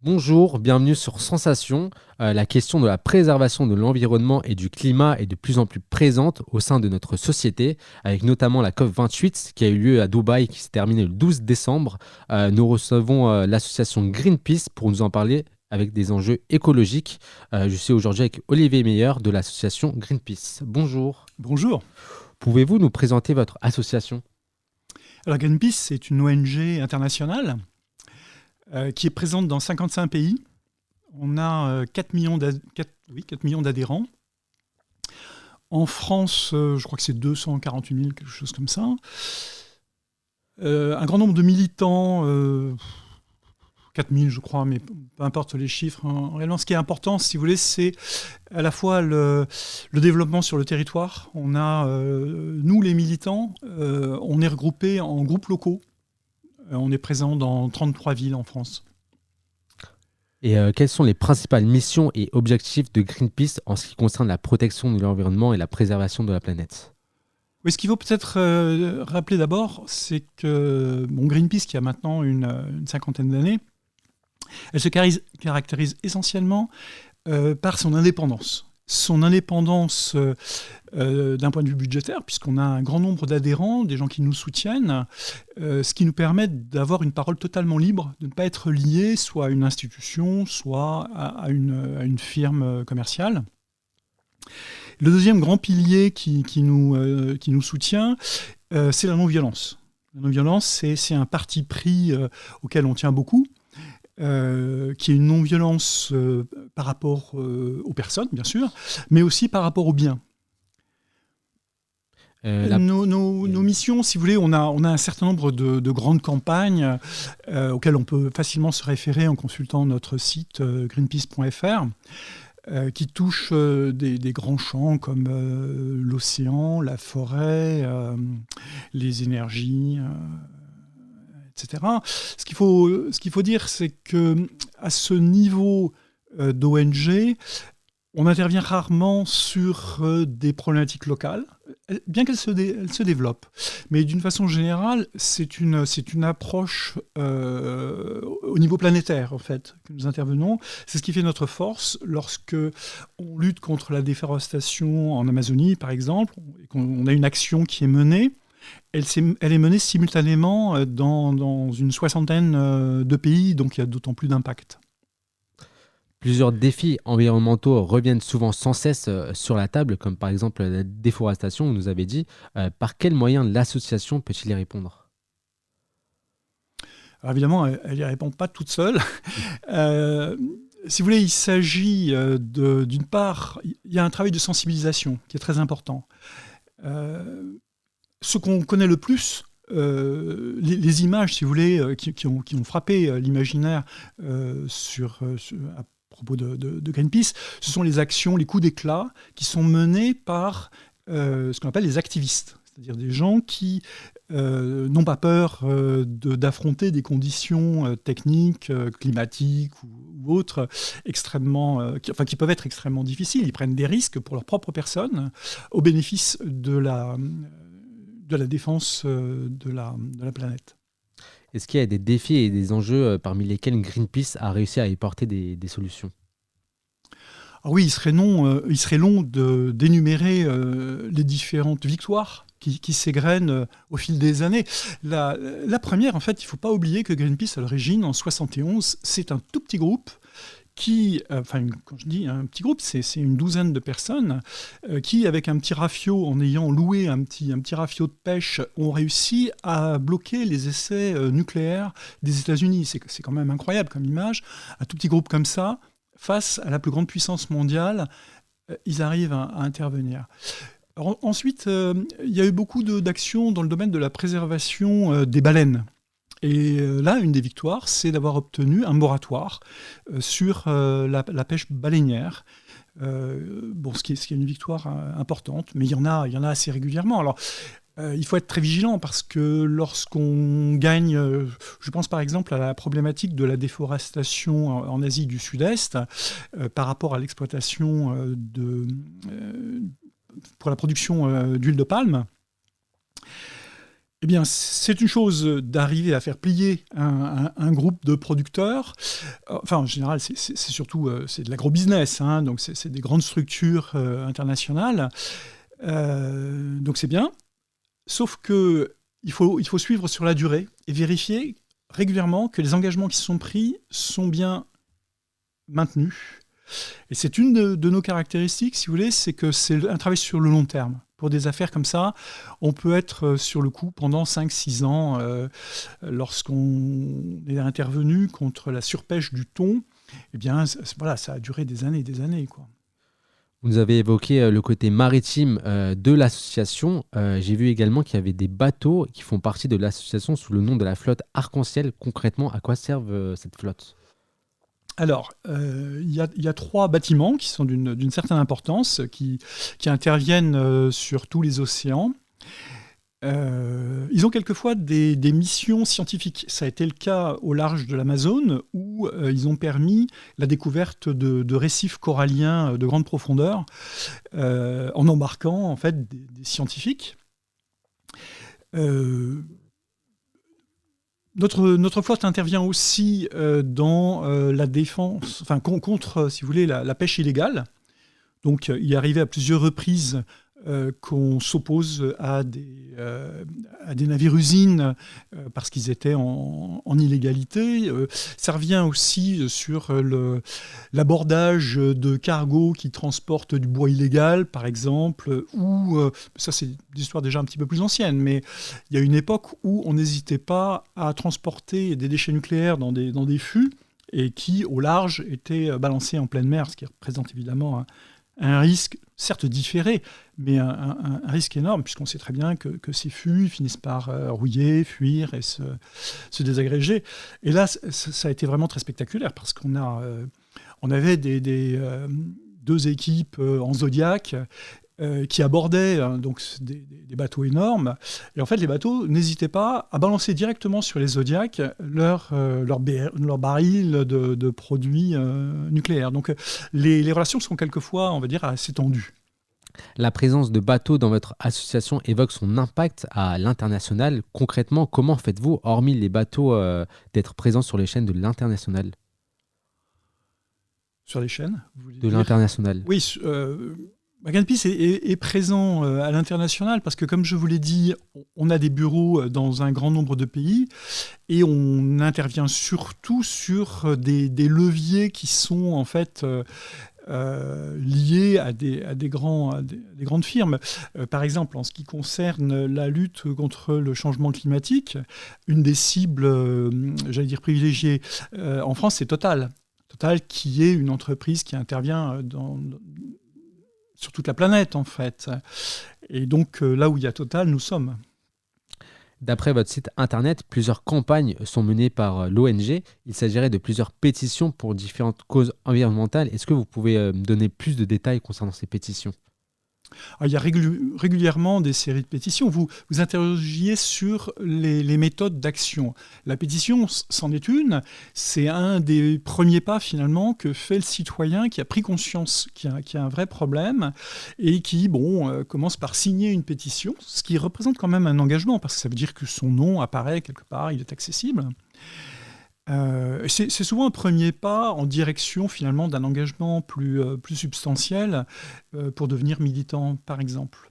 Bonjour, bienvenue sur Sensation. La question de la préservation de l'environnement et du climat est de plus en plus présente au sein de notre société, avec notamment la COP28 qui a eu lieu à Dubaï, qui s'est terminée le 12 décembre. Nous recevons l'association Greenpeace pour nous en parler avec des enjeux écologiques. Je suis aujourd'hui avec Olivier Meyer de l'association Greenpeace. Bonjour. Bonjour. Pouvez-vous nous présenter votre association? Alors Greenpeace, c'est une ONG internationale qui est présente dans 55 pays. On a 4 millions d'adhérents. En France, je crois que c'est 248 000, quelque chose comme ça. Un grand nombre de militants, 4 000 je crois, mais peu importe les chiffres. Réellement, ce qui est important, si vous voulez, c'est à la fois le développement sur le territoire. On a, nous les militants, on est regroupés en groupes locaux. On est présent dans 33 villes en France. Et quelles sont les principales missions et objectifs de Greenpeace en ce qui concerne la protection de l'environnement et la préservation de la planète? Oui, ce qu'il faut peut-être rappeler d'abord, c'est que Greenpeace, qui a maintenant une cinquantaine d'années, elle se caractérise essentiellement par son indépendance. Son indépendance d'un point de vue budgétaire, puisqu'on a un grand nombre d'adhérents, des gens qui nous soutiennent, ce qui nous permet d'avoir une parole totalement libre, de ne pas être lié soit à une institution, soit à une firme commerciale. Le deuxième grand pilier qui nous soutient, c'est la non-violence. La non-violence, c'est un parti pris auquel on tient beaucoup, qui est une non-violence par rapport aux personnes, bien sûr, mais aussi par rapport aux biens. Nos missions, si vous voulez, on a un certain nombre de grandes campagnes auxquelles on peut facilement se référer en consultant notre site greenpeace.fr, qui touchent des grands champs comme l'océan, la forêt, les énergies, etc. Ce qu'il faut dire, c'est qu'à ce niveau d'ONG, on intervient rarement sur des problématiques locales, bien qu'elles se développent. Mais d'une façon générale, c'est une approche au niveau planétaire, en fait, que nous intervenons. C'est ce qui fait notre force lorsque on lutte contre la déforestation en Amazonie, par exemple, et qu'on a une action qui est menée. Elle est menée simultanément dans une soixantaine de pays, donc il y a d'autant plus d'impact. Plusieurs défis environnementaux reviennent souvent sans cesse sur la table, comme par exemple la déforestation, vous nous avez dit. Par quels moyens l'association peut-il y répondre? Alors évidemment, elle n'y répond pas toute seule. Si vous voulez, il s'agit d'une part, il y a un travail de sensibilisation qui est très important. Ce qu'on connaît le plus, les images, si vous voulez, qui ont frappé l'imaginaire à propos de Greenpeace, ce sont les actions, les coups d'éclat qui sont menés par ce qu'on appelle les activistes, c'est-à-dire des gens qui n'ont pas peur d'affronter des conditions techniques, climatiques ou autres qui peuvent être extrêmement difficiles. Ils prennent des risques pour leur propre personne au bénéfice de la défense de la planète. Est-ce qu'il y a des défis et des enjeux parmi lesquels Greenpeace a réussi à y porter des solutions? Alors oui, il serait long d'énumérer les différentes victoires qui s'égrènent au fil des années. La première, en fait, il ne faut pas oublier que Greenpeace, à l'origine, en 71, c'est un tout petit groupe quand je dis un petit groupe, c'est une douzaine de personnes qui, avec un petit rafio, en ayant loué un petit rafio de pêche, ont réussi à bloquer les essais nucléaires des États-Unis. C'est quand même incroyable comme image. Un tout petit groupe comme ça, face à la plus grande puissance mondiale, ils arrivent à intervenir. Alors, ensuite, il y a eu beaucoup d'actions dans le domaine de la préservation des baleines. Et là, une des victoires, c'est d'avoir obtenu un moratoire sur la pêche baleinière. Ce qui est une victoire importante, mais il y en a assez régulièrement. Alors, il faut être très vigilant parce que lorsqu'on gagne, je pense par exemple à la problématique de la déforestation en Asie du Sud-Est par rapport à l'exploitation pour la production d'huile de palme. Eh bien, c'est une chose d'arriver à faire plier un groupe de producteurs. Enfin, en général, c'est surtout c'est de l'agro-business, hein, donc c'est des grandes structures internationales. Donc c'est bien. Sauf que il faut suivre sur la durée et vérifier régulièrement que les engagements qui sont pris sont bien maintenus. Et c'est une de nos caractéristiques, si vous voulez, c'est que c'est un travail sur le long terme. Pour des affaires comme ça, on peut être sur le coup pendant 5-6 ans. Lorsqu'on est intervenu contre la surpêche du thon, eh bien, voilà, ça a duré des années et des années, quoi. Vous avez évoqué le côté maritime de l'association. J'ai vu également qu'il y avait des bateaux qui font partie de l'association sous le nom de la flotte Arc-en-Ciel. Concrètement, à quoi servent cette flotte? Alors, il y a 3 bâtiments qui sont d'une certaine importance, qui interviennent sur tous les océans. Ils ont quelquefois des missions scientifiques. Ça a été le cas au large de l'Amazone, où ils ont permis la découverte de récifs coralliens de grande profondeur, en embarquant en fait des scientifiques. Euh, notre flotte intervient aussi dans la défense, enfin contre, si vous voulez, la pêche illégale. Donc, il est arrivé à plusieurs reprises qu'on s'oppose à des navires-usines parce qu'ils étaient en illégalité. Ça revient aussi sur l'abordage de cargos qui transportent du bois illégal, par exemple, ou ça c'est des histoires déjà un petit peu plus anciennes, mais il y a une époque où on n'hésitait pas à transporter des déchets nucléaires dans des fûts et qui, au large, étaient balancés en pleine mer, ce qui représente évidemment un risque, certes différé, mais un risque énorme, puisqu'on sait très bien que ces fûts finissent par rouiller, fuir et se désagréger. Et là, ça a été vraiment très spectaculaire, parce on avait 2 équipes en Zodiac qui abordaient donc des bateaux énormes. Et en fait, les bateaux n'hésitaient pas à balancer directement sur les Zodiacs leurs barils de produits nucléaires. Donc les relations sont quelquefois, on va dire, assez tendues. La présence de bateaux dans votre association évoque son impact à l'international. Concrètement, comment faites-vous, hormis les bateaux, d'être présents sur les chaînes de l'international? Sur les chaînes, vous voulez De dire? l'international. Oui, Greenpeace est présent à l'international parce que, comme je vous l'ai dit, on a des bureaux dans un grand nombre de pays et on intervient surtout sur des leviers qui sont en fait liés à des grandes firmes. Par exemple, en ce qui concerne la lutte contre le changement climatique, une des cibles, j'allais dire privilégiées en France, c'est Total. Total, qui est une entreprise qui intervient sur toute la planète, en fait. Et donc, là où il y a Total, nous sommes. D'après votre site internet, plusieurs campagnes sont menées par l'ONG. Il s'agirait de plusieurs pétitions pour différentes causes environnementales. Est-ce que vous pouvez me donner plus de détails concernant ces pétitions? Alors, il y a régulièrement des séries de pétitions. Vous interrogiez sur les méthodes d'action. La pétition, c'en est une. C'est un des premiers pas, finalement, que fait le citoyen qui a pris conscience qu'il y a un vrai problème et qui, commence par signer une pétition, ce qui représente quand même un engagement, parce que ça veut dire que son nom apparaît quelque part, il est accessible. C'est souvent un premier pas en direction finalement d'un engagement plus substantiel pour devenir militant, par exemple.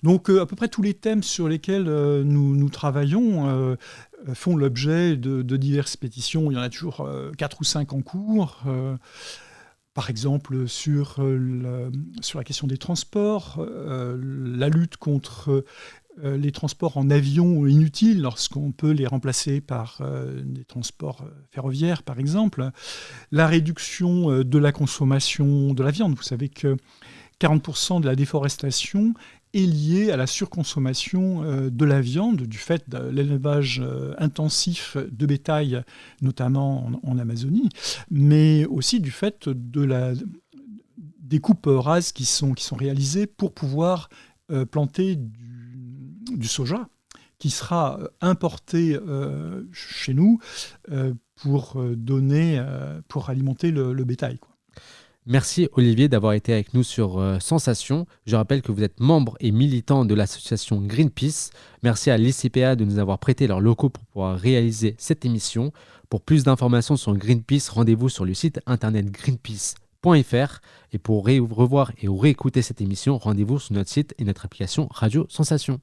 Donc à peu près tous les thèmes sur lesquels nous travaillons font l'objet de diverses pétitions. Il y en a toujours 4 ou 5 en cours. Par exemple, sur la question des transports, la lutte contre les transports en avion inutiles lorsqu'on peut les remplacer par des transports ferroviaires, par exemple. La réduction de la consommation de la viande. Vous savez que 40% de la déforestation est liée à la surconsommation de la viande, du fait de l'élevage intensif de bétail, notamment en Amazonie, mais aussi du fait des coupes rases qui sont réalisées pour pouvoir planter du soja qui sera importé chez nous pour alimenter le bétail, quoi. Merci Olivier d'avoir été avec nous sur Sensation. Je rappelle que vous êtes membre et militant de l'association Greenpeace. Merci à l'ICPA de nous avoir prêté leurs locaux pour pouvoir réaliser cette émission. Pour plus d'informations sur Greenpeace, rendez-vous sur le site internet greenpeace.fr. Et pour revoir et réécouter cette émission, rendez-vous sur notre site et notre application Radio Sensation.